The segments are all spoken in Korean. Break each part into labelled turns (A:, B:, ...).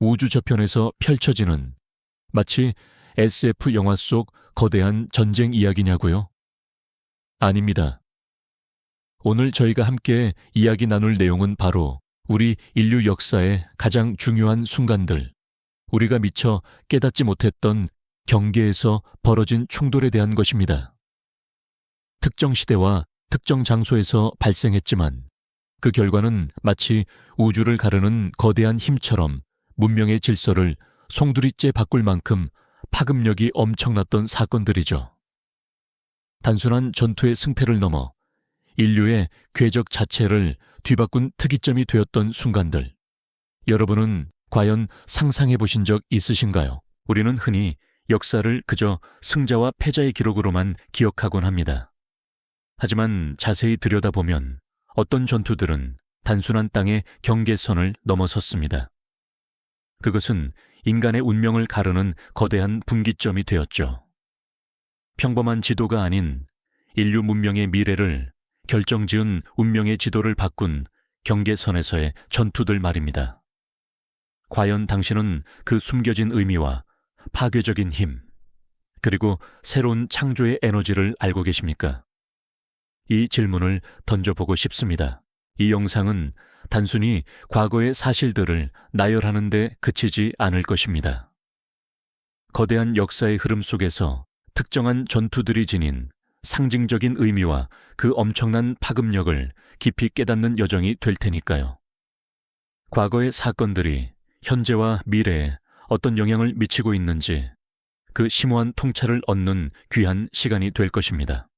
A: 우주 저편에서 펼쳐지는 마치 SF 영화 속 거대한 전쟁 이야기냐고요? 아닙니다. 오늘 저희가 함께 이야기 나눌 내용은 바로 우리 인류 역사의 가장 중요한 순간들, 우리가 미처 깨닫지 못했던 경계에서 벌어진 충돌에 대한 것입니다. 특정 시대와 특정 장소에서 발생했지만 그 결과는 마치 우주를 가르는 거대한 힘처럼 문명의 질서를 송두리째 바꿀 만큼 파급력이 엄청났던 사건들이죠. 단순한 전투의 승패를 넘어 인류의 궤적 자체를 뒤바꾼 특이점이 되었던 순간들. 여러분은 과연 상상해 보신 적 있으신가요? 우리는 흔히 역사를 그저 승자와 패자의 기록으로만 기억하곤 합니다. 하지만 자세히 들여다보면 어떤 전투들은 단순한 땅의 경계선을 넘어섰습니다. 그것은 인간의 운명을 가르는 거대한 분기점이 되었죠. 평범한 지도가 아닌 인류 문명의 미래를 결정지은 운명의 지도를 바꾼 경계선에서의 전투들 말입니다. 과연 당신은 그 숨겨진 의미와 파괴적인 힘, 그리고 새로운 창조의 에너지를 알고 계십니까? 이 질문을 던져보고 싶습니다. 이 영상은 단순히 과거의 사실들을 나열하는 데 그치지 않을 것입니다. 거대한 역사의 흐름 속에서 특정한 전투들이 지닌 상징적인 의미와 그 엄청난 파급력을 깊이 깨닫는 여정이 될 테니까요. 과거의 사건들이 현재와 미래에 어떤 영향을 미치고 있는지 그 심오한 통찰을 얻는 귀한 시간이 될 것입니다.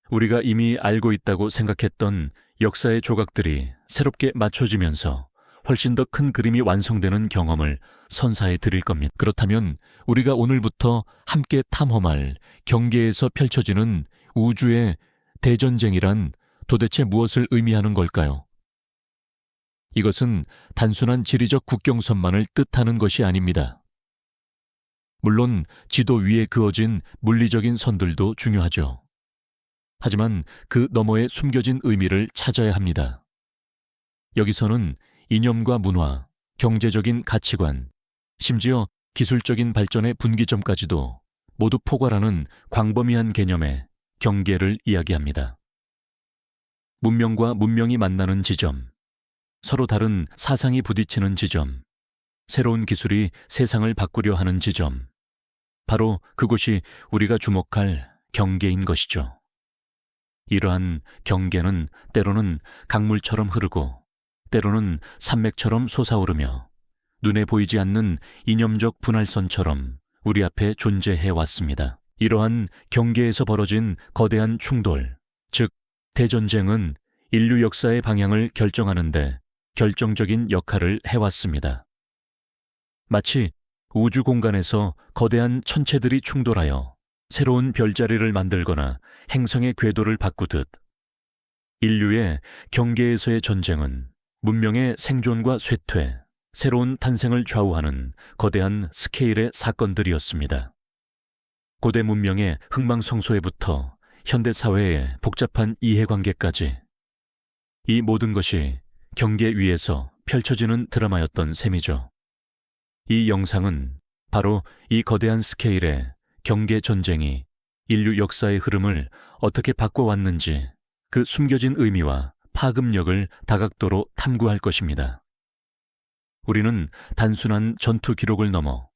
A: 우리가 이미 알고 있다고 생각했던 역사의 조각들이 새롭게 맞춰지면서 훨씬 더 큰 그림이 완성되는 경험을 선사해 드릴 겁니다. 그렇다면 우리가 오늘부터 함께 탐험할 경계에서 펼쳐지는 우주의 대전쟁이란 도대체 무엇을 의미하는 걸까요? 이것은 단순한 지리적 국경선만을 뜻하는 것이 아닙니다. 물론 지도 위에 그어진 물리적인 선들도 중요하죠. 하지만 그 너머에 숨겨진 의미를 찾아야 합니다. 여기서는 이념과 문화, 경제적인 가치관, 심지어 기술적인 발전의 분기점까지도 모두 포괄하는 광범위한 개념의 경계를 이야기합니다. 문명과 문명이 만나는 지점, 서로 다른 사상이 부딪히는 지점, 새로운 기술이 세상을 바꾸려 하는 지점, 바로 그곳이 우리가 주목할 경계인 것이죠. 이러한 경계는 때로는 강물처럼 흐르고 때로는 산맥처럼 솟아오르며 눈에 보이지 않는 이념적 분할선처럼 우리 앞에 존재해 왔습니다. 이러한 경계에서 벌어진 거대한 충돌, 즉 대전쟁은 인류 역사의 방향을 결정하는 데 결정적인 역할을 해왔습니다. 마치 우주 공간에서 거대한 천체들이 충돌하여 새로운 별자리를 만들거나 행성의 궤도를 바꾸듯 인류의 경계에서의 전쟁은 문명의 생존과 쇠퇴, 새로운 탄생을 좌우하는 거대한 스케일의 사건들이었습니다. 고대 문명의 흥망성쇠부터 현대 사회의 복잡한 이해관계까지 이 모든 것이 경계 위에서 펼쳐지는 드라마였던 셈이죠. 이 영상은 바로 이 거대한 스케일의 경계 전쟁이 인류 역사의 흐름을 어떻게 바꿔왔는지 그 숨겨진 의미와 파급력을 다각도로 탐구할 것입니다. 우리는 단순한 전투 기록을 넘어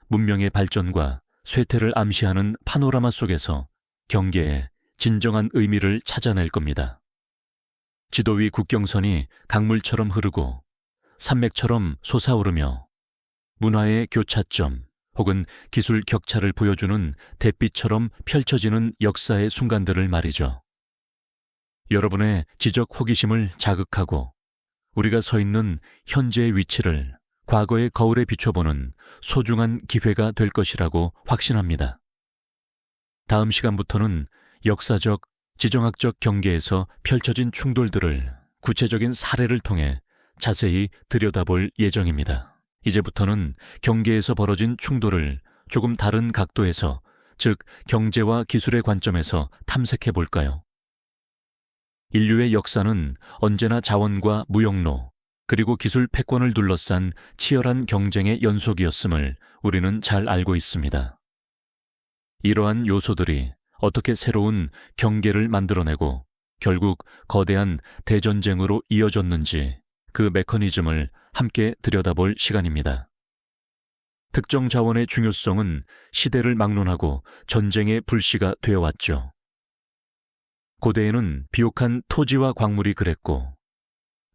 A: 문명의 발전과 쇠퇴를 암시하는 파노라마 속에서 경계의 진정한 의미를 찾아낼 겁니다. 지도 위 국경선이 강물처럼 흐르고 산맥처럼 솟아오르며 문화의 교차점 혹은 기술 격차를 보여주는 잿빛처럼 펼쳐지는 역사의 순간들을 말이죠. 여러분의 지적 호기심을 자극하고 우리가 서 있는 현재의 위치를 과거의 거울에 비춰보는 소중한 기회가 될 것이라고 확신합니다. 다음 시간부터는 역사적, 지정학적 경계에서 펼쳐진 충돌들을 구체적인 사례를 통해 자세히 들여다볼 예정입니다. 이제부터는 경계에서 벌어진 충돌을 조금 다른 각도에서, 즉 경제와 기술의 관점에서 탐색해 볼까요? 인류의 역사는 언제나 자원과 무역로, 그리고 기술 패권을 둘러싼 치열한 경쟁의 연속이었음을 우리는 잘 알고 있습니다. 이러한 요소들이 어떻게 새로운 경계를 만들어내고 결국 거대한 대전쟁으로 이어졌는지 그 메커니즘을 함께 들여다볼 시간입니다. 특정 자원의 중요성은 시대를 막론하고 전쟁의 불씨가 되어왔죠. 고대에는 비옥한 토지와 광물이 그랬고,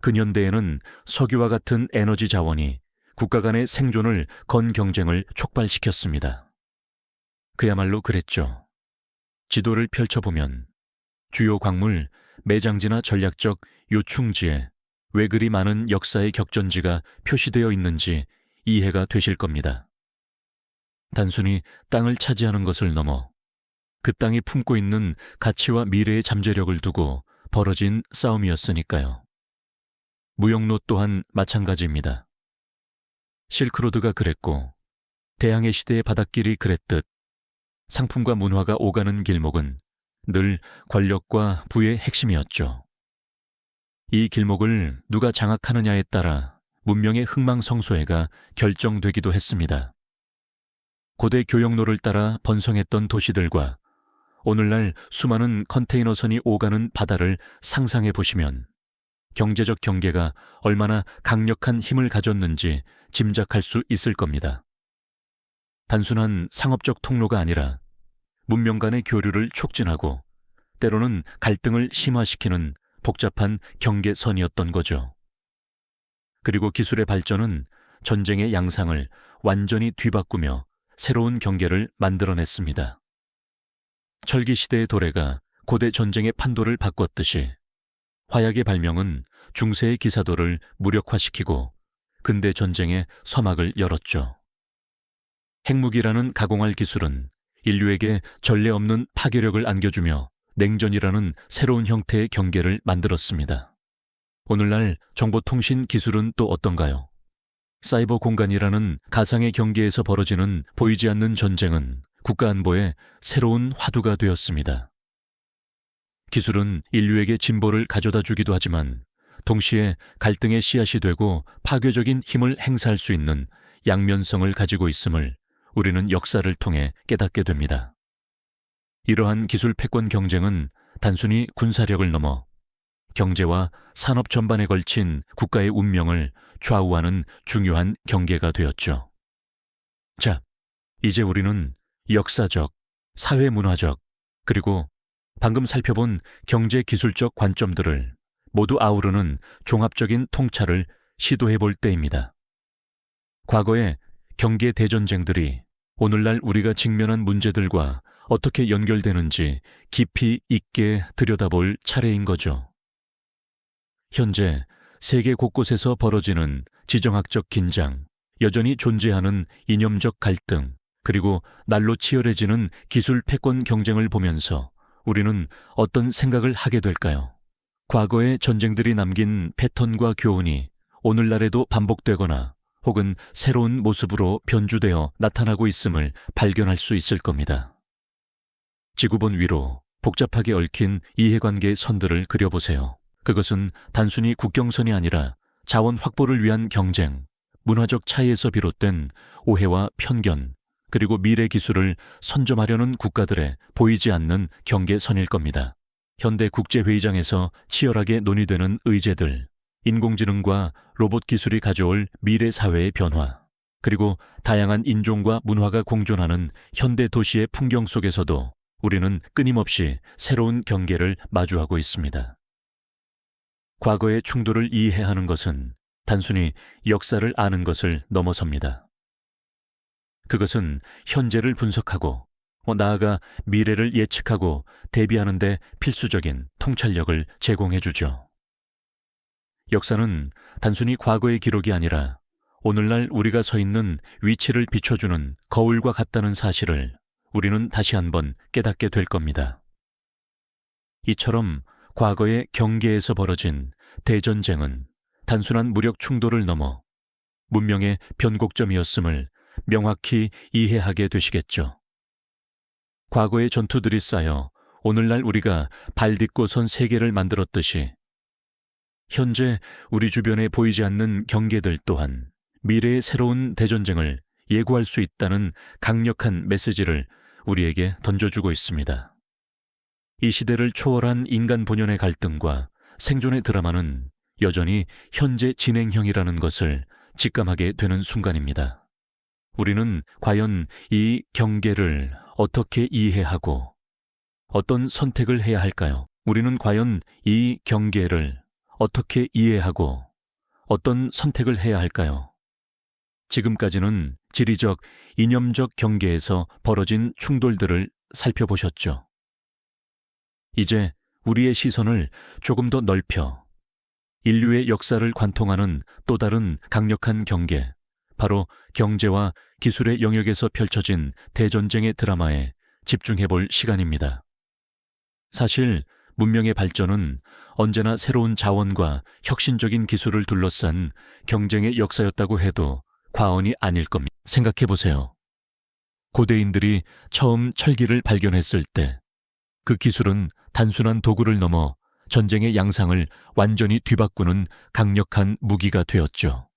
A: 근현대에는 석유와 같은 에너지 자원이 국가 간의 생존을 건 경쟁을 촉발시켰습니다. 그야말로 그랬죠. 지도를 펼쳐보면 주요 광물, 매장지나 전략적 요충지에 왜 그리 많은 역사의 격전지가 표시되어 있는지 이해가 되실 겁니다. 단순히 땅을 차지하는 것을 넘어 그 땅이 품고 있는 가치와 미래의 잠재력을 두고 벌어진 싸움이었으니까요. 무역로 또한 마찬가지입니다. 실크로드가 그랬고 대항해 시대의 바닷길이 그랬듯 상품과 문화가 오가는 길목은 늘 권력과 부의 핵심이었죠. 이 길목을 누가 장악하느냐에 따라 문명의 흥망성쇠가 결정되기도 했습니다. 고대 교역로를 따라 번성했던 도시들과 오늘날 수많은 컨테이너선이 오가는 바다를 상상해 보시면 경제적 경계가 얼마나 강력한 힘을 가졌는지 짐작할 수 있을 겁니다. 단순한 상업적 통로가 아니라 문명 간의 교류를 촉진하고 때로는 갈등을 심화시키는 복잡한 경계선이었던 거죠. 그리고 기술의 발전은 전쟁의 양상을 완전히 뒤바꾸며 새로운 경계를 만들어냈습니다. 철기시대의 도래가 고대 전쟁의 판도를 바꿨듯이 화약의 발명은 중세의 기사도를 무력화시키고 근대 전쟁의 서막을 열었죠. 핵무기라는 가공할 기술은 인류에게 전례 없는 파괴력을 안겨주며 냉전이라는 새로운 형태의 경계를 만들었습니다. 오늘날 정보통신 기술은 또 어떤가요? 사이버 공간이라는 가상의 경계에서 벌어지는 보이지 않는 전쟁은 국가안보의 새로운 화두가 되었습니다. 기술은 인류에게 진보를 가져다 주기도 하지만 동시에 갈등의 씨앗이 되고 파괴적인 힘을 행사할 수 있는 양면성을 가지고 있음을 우리는 역사를 통해 깨닫게 됩니다. 이러한 기술 패권 경쟁은 단순히 군사력을 넘어 경제와 산업 전반에 걸친 국가의 운명을 좌우하는 중요한 경계가 되었죠. 자, 이제 우리는 역사적, 사회문화적, 그리고 방금 살펴본 경제기술적 관점들을 모두 아우르는 종합적인 통찰을 시도해 볼 때입니다. 과거의 경계 대전쟁들이 오늘날 우리가 직면한 문제들과 어떻게 연결되는지 깊이 있게 들여다볼 차례인 거죠. 현재 세계 곳곳에서 벌어지는 지정학적 긴장, 여전히 존재하는 이념적 갈등, 그리고 날로 치열해지는 기술 패권 경쟁을 보면서 우리는 어떤 생각을 하게 될까요? 과거의 전쟁들이 남긴 패턴과 교훈이 오늘날에도 반복되거나 혹은 새로운 모습으로 변주되어 나타나고 있음을 발견할 수 있을 겁니다. 지구본 위로 복잡하게 얽힌 이해관계의 선들을 그려보세요. 그것은 단순히 국경선이 아니라 자원 확보를 위한 경쟁, 문화적 차이에서 비롯된 오해와 편견, 그리고 미래 기술을 선점하려는 국가들의 보이지 않는 경계선일 겁니다. 현대 국제회의장에서 치열하게 논의되는 의제들, 인공지능과 로봇 기술이 가져올 미래 사회의 변화, 그리고 다양한 인종과 문화가 공존하는 현대 도시의 풍경 속에서도 우리는 끊임없이 새로운 경계를 마주하고 있습니다. 과거의 충돌을 이해하는 것은 단순히 역사를 아는 것을 넘어섭니다. 그것은 현재를 분석하고 나아가 미래를 예측하고 대비하는 데 필수적인 통찰력을 제공해주죠. 역사는 단순히 과거의 기록이 아니라 오늘날 우리가 서 있는 위치를 비춰주는 거울과 같다는 사실을 우리는 다시 한번 깨닫게 될 겁니다. 이처럼 과거의 경계에서 벌어진 대전쟁은 단순한 무력 충돌을 넘어 문명의 변곡점이었음을 명확히 이해하게 되시겠죠. 과거의 전투들이 쌓여 오늘날 우리가 발 딛고 선 세계를 만들었듯이 현재 우리 주변에 보이지 않는 경계들 또한 미래의 새로운 대전쟁을 예고할 수 있다는 강력한 메시지를 우리에게 던져주고 있습니다. 이 시대를 초월한 인간 본연의 갈등과 생존의 드라마는 여전히 현재 진행형이라는 것을 직감하게 되는 순간입니다. 우리는 과연 이 경계를 어떻게 이해하고 어떤 선택을 해야 할까요? 우리는 과연 이 경계를 어떻게 이해하고 어떤 선택을 해야 할까요? 지금까지는 지리적, 이념적 경계에서 벌어진 충돌들을 살펴보셨죠. 이제 우리의 시선을 조금 더 넓혀 인류의 역사를 관통하는 또 다른 강력한 경계, 바로 경제와 기술의 영역에서 펼쳐진 대전쟁의 드라마에 집중해 볼 시간입니다. 사실 문명의 발전은 언제나 새로운 자원과 혁신적인 기술을 둘러싼 경쟁의 역사였다고 해도 과언이 아닐 겁니다. 생각해 보세요. 고대인들이 처음 철기를 발견했을 때 그 기술은 단순한 도구를 넘어 전쟁의 양상을 완전히 뒤바꾸는 강력한 무기가 되었죠.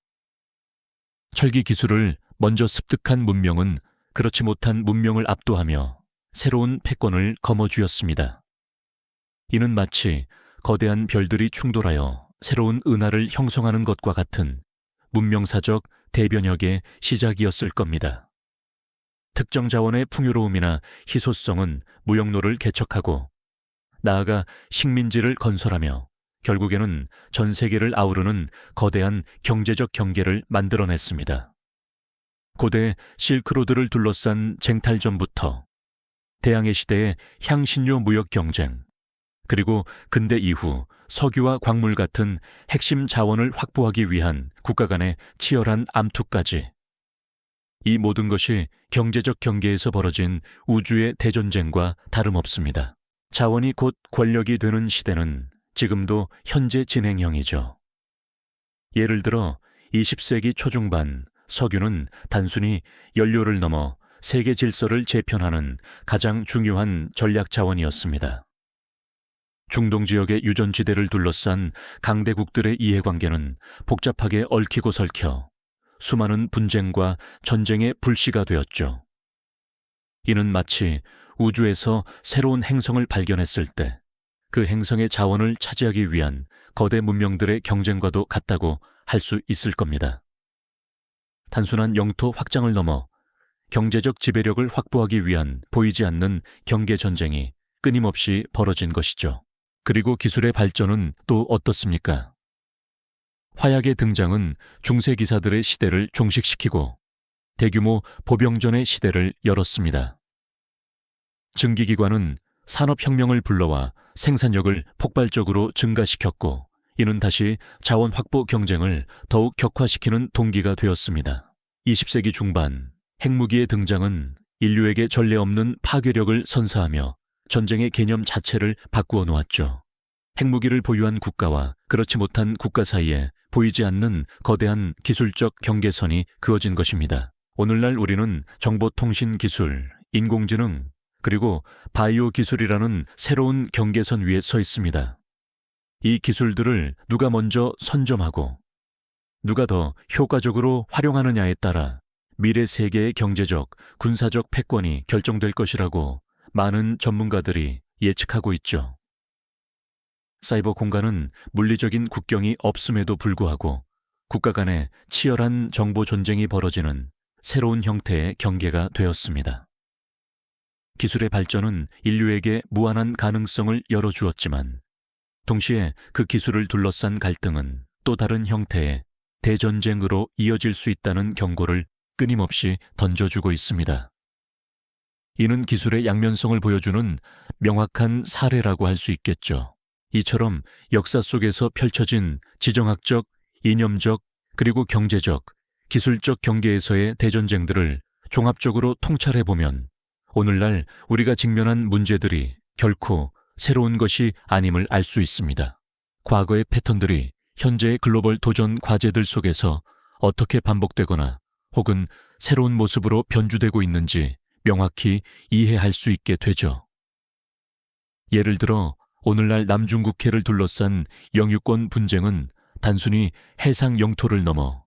A: 철기 기술을 먼저 습득한 문명은 그렇지 못한 문명을 압도하며 새로운 패권을 거머쥐었습니다. 이는 마치 거대한 별들이 충돌하여 새로운 은하를 형성하는 것과 같은 문명사적 대변혁의 시작이었을 겁니다. 특정 자원의 풍요로움이나 희소성은 무역로를 개척하고 나아가 식민지를 건설하며 결국에는 전 세계를 아우르는 거대한 경제적 경계를 만들어냈습니다. 고대 실크로드를 둘러싼 쟁탈전부터 대항해 시대의 향신료 무역 경쟁, 그리고 근대 이후 석유와 광물 같은 핵심 자원을 확보하기 위한 국가 간의 치열한 암투까지, 이 모든 것이 경제적 경계에서 벌어진 우주의 대전쟁과 다름없습니다. 자원이 곧 권력이 되는 시대는 지금도 현재 진행형이죠. 예를 들어 20세기 초중반 석유는 단순히 연료를 넘어 세계 질서를 재편하는 가장 중요한 전략 자원이었습니다. 중동 지역의 유전지대를 둘러싼 강대국들의 이해관계는 복잡하게 얽히고 설켜 수많은 분쟁과 전쟁의 불씨가 되었죠. 이는 마치 우주에서 새로운 행성을 발견했을 때 그 행성의 자원을 차지하기 위한 거대 문명들의 경쟁과도 같다고 할 수 있을 겁니다. 단순한 영토 확장을 넘어 경제적 지배력을 확보하기 위한 보이지 않는 경계 전쟁이 끊임없이 벌어진 것이죠. 그리고 기술의 발전은 또 어떻습니까? 화약의 등장은 중세 기사들의 시대를 종식시키고 대규모 보병전의 시대를 열었습니다. 증기기관은 산업혁명을 불러와 생산력을 폭발적으로 증가시켰고, 이는 다시 자원 확보 경쟁을 더욱 격화시키는 동기가 되었습니다. 20세기 중반 핵무기의 등장은 인류에게 전례 없는 파괴력을 선사하며 전쟁의 개념 자체를 바꾸어 놓았죠. 핵무기를 보유한 국가와 그렇지 못한 국가 사이에 보이지 않는 거대한 기술적 경계선이 그어진 것입니다. 오늘날 우리는 정보통신 기술, 인공지능, 그리고 바이오 기술이라는 새로운 경계선 위에 서 있습니다. 이 기술들을 누가 먼저 선점하고 누가 더 효과적으로 활용하느냐에 따라 미래 세계의 경제적, 군사적 패권이 결정될 것이라고 많은 전문가들이 예측하고 있죠. 사이버 공간은 물리적인 국경이 없음에도 불구하고 국가 간의 치열한 정보 전쟁이 벌어지는 새로운 형태의 경계가 되었습니다. 기술의 발전은 인류에게 무한한 가능성을 열어주었지만 동시에 그 기술을 둘러싼 갈등은 또 다른 형태의 대전쟁으로 이어질 수 있다는 경고를 끊임없이 던져주고 있습니다. 이는 기술의 양면성을 보여주는 명확한 사례라고 할 수 있겠죠. 이처럼 역사 속에서 펼쳐진 지정학적, 이념적, 그리고 경제적, 기술적 경계에서의 대전쟁들을 종합적으로 통찰해보면 오늘날 우리가 직면한 문제들이 결코 새로운 것이 아님을 알 수 있습니다. 과거의 패턴들이 현재의 글로벌 도전 과제들 속에서 어떻게 반복되거나 혹은 새로운 모습으로 변주되고 있는지 명확히 이해할 수 있게 되죠. 예를 들어 오늘날 남중국해를 둘러싼 영유권 분쟁은 단순히 해상 영토를 넘어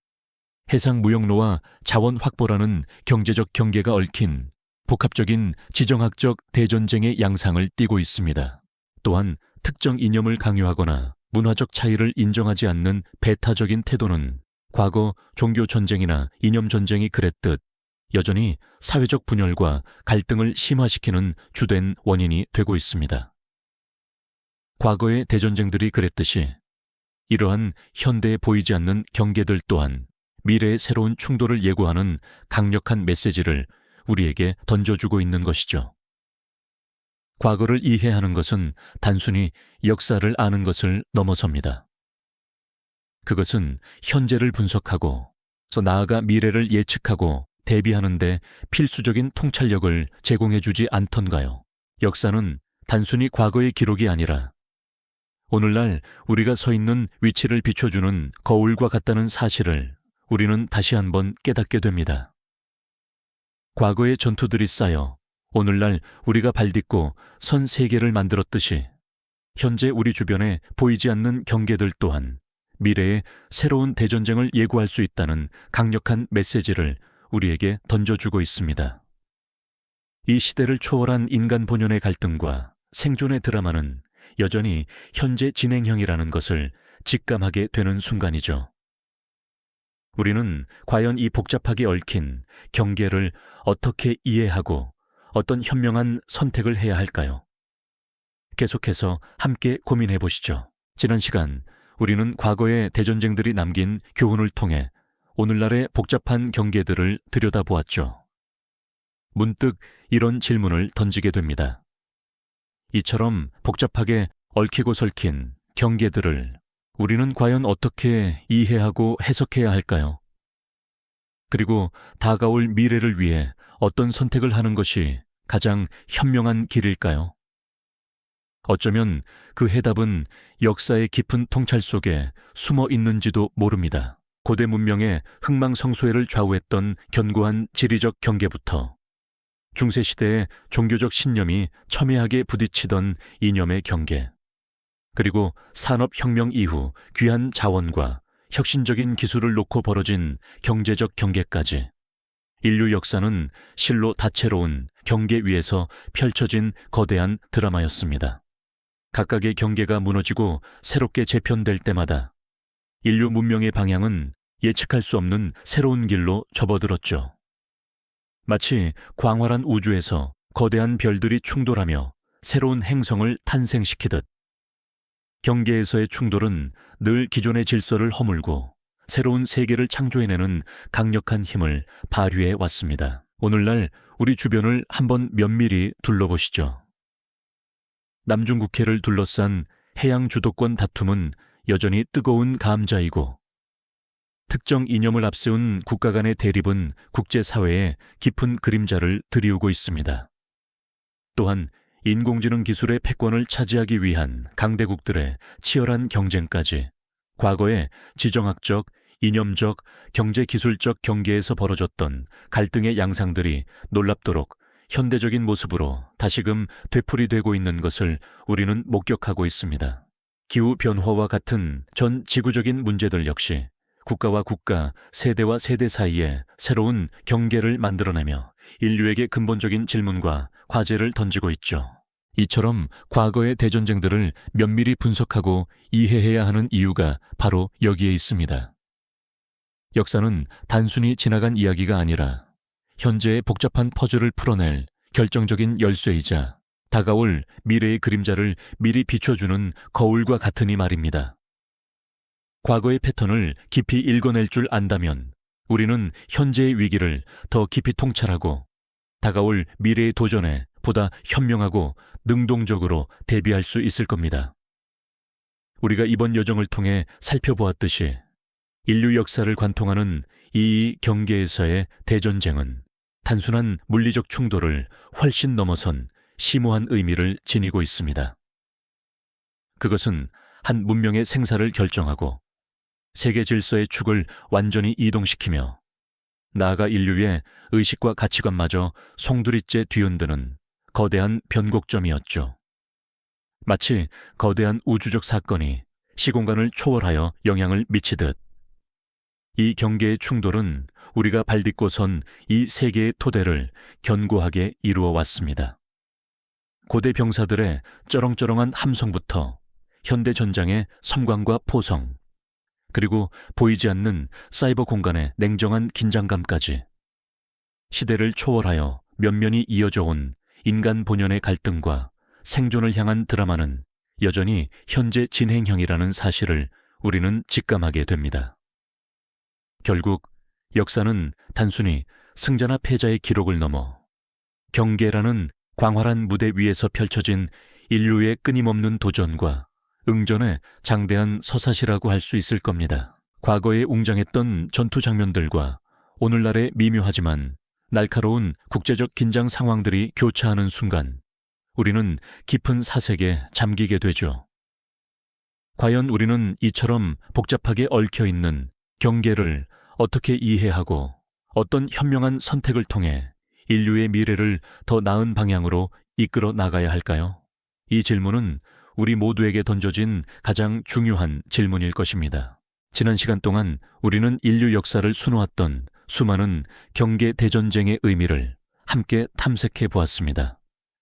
A: 해상 무역로와 자원 확보라는 경제적 경계가 얽힌 복합적인 지정학적 대전쟁의 양상을 띠고 있습니다. 또한 특정 이념을 강요하거나 문화적 차이를 인정하지 않는 배타적인 태도는 과거 종교전쟁이나 이념전쟁이 그랬듯 여전히 사회적 분열과 갈등을 심화시키는 주된 원인이 되고 있습니다. 과거의 대전쟁들이 그랬듯이 이러한 현대에 보이지 않는 경계들 또한 미래의 새로운 충돌을 예고하는 강력한 메시지를 우리에게 던져주고 있는 것이죠. 과거를 이해하는 것은 단순히 역사를 아는 것을 넘어섭니다. 그것은 현재를 분석하고 또 나아가 미래를 예측하고 대비하는 데 필수적인 통찰력을 제공해주지 않던가요. 역사는 단순히 과거의 기록이 아니라 오늘날 우리가 서 있는 위치를 비춰주는 거울과 같다는 사실을 우리는 다시 한번 깨닫게 됩니다. 과거의 전투들이 쌓여 오늘날 우리가 발딛고 선 세계를 만들었듯이 현재 우리 주변에 보이지 않는 경계들 또한 미래의 새로운 대전쟁을 예고할 수 있다는 강력한 메시지를 우리에게 던져주고 있습니다. 이 시대를 초월한 인간 본연의 갈등과 생존의 드라마는 여전히 현재 진행형이라는 것을 직감하게 되는 순간이죠. 우리는 과연 이 복잡하게 얽힌 경계를 어떻게 이해하고 어떤 현명한 선택을 해야 할까요? 계속해서 함께 고민해 보시죠. 지난 시간 우리는 과거의 대전쟁들이 남긴 교훈을 통해 오늘날의 복잡한 경계들을 들여다보았죠. 문득 이런 질문을 던지게 됩니다. 이처럼 복잡하게 얽히고 설킨 경계들을 우리는 과연 어떻게 이해하고 해석해야 할까요? 그리고 다가올 미래를 위해 어떤 선택을 하는 것이 가장 현명한 길일까요? 어쩌면 그 해답은 역사의 깊은 통찰 속에 숨어 있는지도 모릅니다. 고대 문명의 흥망성쇠를 좌우했던 견고한 지리적 경계부터 중세시대의 종교적 신념이 첨예하게 부딪히던 이념의 경계, 그리고 산업혁명 이후 귀한 자원과 혁신적인 기술을 놓고 벌어진 경제적 경계까지 인류 역사는 실로 다채로운 경계 위에서 펼쳐진 거대한 드라마였습니다. 각각의 경계가 무너지고 새롭게 재편될 때마다 인류 문명의 방향은 예측할 수 없는 새로운 길로 접어들었죠. 마치 광활한 우주에서 거대한 별들이 충돌하며 새로운 행성을 탄생시키듯 경계에서의 충돌은 늘 기존의 질서를 허물고 새로운 세계를 창조해내는 강력한 힘을 발휘해 왔습니다. 오늘날 우리 주변을 한번 면밀히 둘러보시죠. 남중국해를 둘러싼 해양 주도권 다툼은 여전히 뜨거운 감자이고 특정 이념을 앞세운 국가 간의 대립은 국제사회에 깊은 그림자를 드리우고 있습니다. 또한 인공지능 기술의 패권을 차지하기 위한 강대국들의 치열한 경쟁까지 과거의 지정학적, 이념적, 경제기술적 경계에서 벌어졌던 갈등의 양상들이 놀랍도록 현대적인 모습으로 다시금 되풀이되고 있는 것을 우리는 목격하고 있습니다. 기후변화와 같은 전 지구적인 문제들 역시 국가와 국가, 세대와 세대 사이에 새로운 경계를 만들어내며 인류에게 근본적인 질문과 과제를 던지고 있죠. 이처럼 과거의 대전쟁들을 면밀히 분석하고 이해해야 하는 이유가 바로 여기에 있습니다. 역사는 단순히 지나간 이야기가 아니라 현재의 복잡한 퍼즐을 풀어낼 결정적인 열쇠이자 다가올 미래의 그림자를 미리 비춰주는 거울과 같으니 말입니다. 과거의 패턴을 깊이 읽어낼 줄 안다면 우리는 현재의 위기를 더 깊이 통찰하고 다가올 미래의 도전에 보다 현명하고 능동적으로 대비할 수 있을 겁니다. 우리가 이번 여정을 통해 살펴보았듯이 인류 역사를 관통하는 이 경계에서의 대전쟁은 단순한 물리적 충돌을 훨씬 넘어선 심오한 의미를 지니고 있습니다. 그것은 한 문명의 생사를 결정하고 세계 질서의 축을 완전히 이동시키며 나아가 인류의 의식과 가치관마저 송두리째 뒤흔드는 거대한 변곡점이었죠. 마치 거대한 우주적 사건이 시공간을 초월하여 영향을 미치듯 이 경계의 충돌은 우리가 발딛고 선 이 세계의 토대를 견고하게 이루어 왔습니다. 고대 병사들의 쩌렁쩌렁한 함성부터 현대 전장의 섬광과 포성, 그리고 보이지 않는 사이버 공간의 냉정한 긴장감까지 시대를 초월하여 면면이 이어져 온 인간 본연의 갈등과 생존을 향한 드라마는 여전히 현재 진행형이라는 사실을 우리는 직감하게 됩니다. 결국 역사는 단순히 승자나 패자의 기록을 넘어 경계라는 광활한 무대 위에서 펼쳐진 인류의 끊임없는 도전과 응전의 장대한 서사시라고 할 수 있을 겁니다. 과거에 웅장했던 전투 장면들과 오늘날의 미묘하지만 날카로운 국제적 긴장 상황들이 교차하는 순간 우리는 깊은 사색에 잠기게 되죠. 과연 우리는 이처럼 복잡하게 얽혀있는 경계를 어떻게 이해하고 어떤 현명한 선택을 통해 인류의 미래를 더 나은 방향으로 이끌어 나가야 할까요? 이 질문은 우리 모두에게 던져진 가장 중요한 질문일 것입니다. 지난 시간 동안 우리는 인류 역사를 수놓았던 수많은 경계 대전쟁의 의미를 함께 탐색해 보았습니다.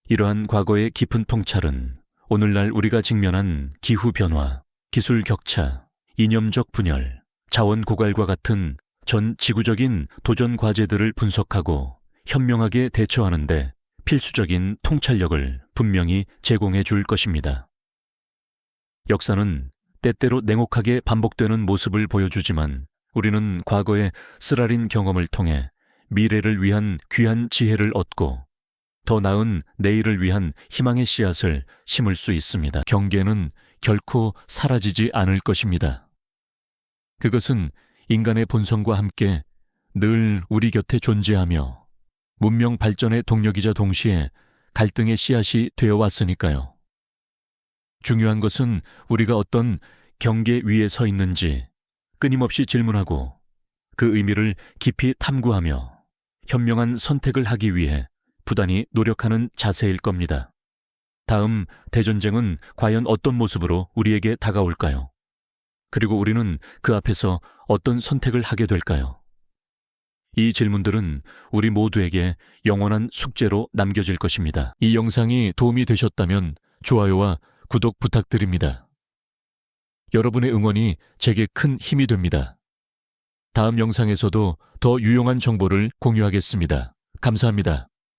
A: 이러한 과거의 깊은 통찰은 오늘날 우리가 직면한 기후변화, 기술 격차, 이념적 분열, 자원 고갈과 같은 전 지구적인 도전 과제들을 분석하고 현명하게 대처하는 데 필수적인 통찰력을 분명히 제공해 줄 것입니다. 역사는 때때로 냉혹하게 반복되는 모습을 보여주지만 우리는 과거의 쓰라린 경험을 통해 미래를 위한 귀한 지혜를 얻고 더 나은 내일을 위한 희망의 씨앗을 심을 수 있습니다. 경계는 결코 사라지지 않을 것입니다. 그것은 인간의 본성과 함께 늘 우리 곁에 존재하며 문명 발전의 동력이자 동시에 갈등의 씨앗이 되어 왔으니까요. 중요한 것은 우리가 어떤 경계 위에 서 있는지 끊임없이 질문하고 그 의미를 깊이 탐구하며 현명한 선택을 하기 위해 부단히 노력하는 자세일 겁니다. 다음 대전쟁은 과연 어떤 모습으로 우리에게 다가올까요? 그리고 우리는 그 앞에서 어떤 선택을 하게 될까요? 이 질문들은 우리 모두에게 영원한 숙제로 남겨질 것입니다. 이 영상이 도움이 되셨다면 좋아요와 구독 부탁드립니다. 여러분의 응원이 제게 큰 힘이 됩니다. 다음 영상에서도 더 유용한 정보를 공유하겠습니다. 감사합니다.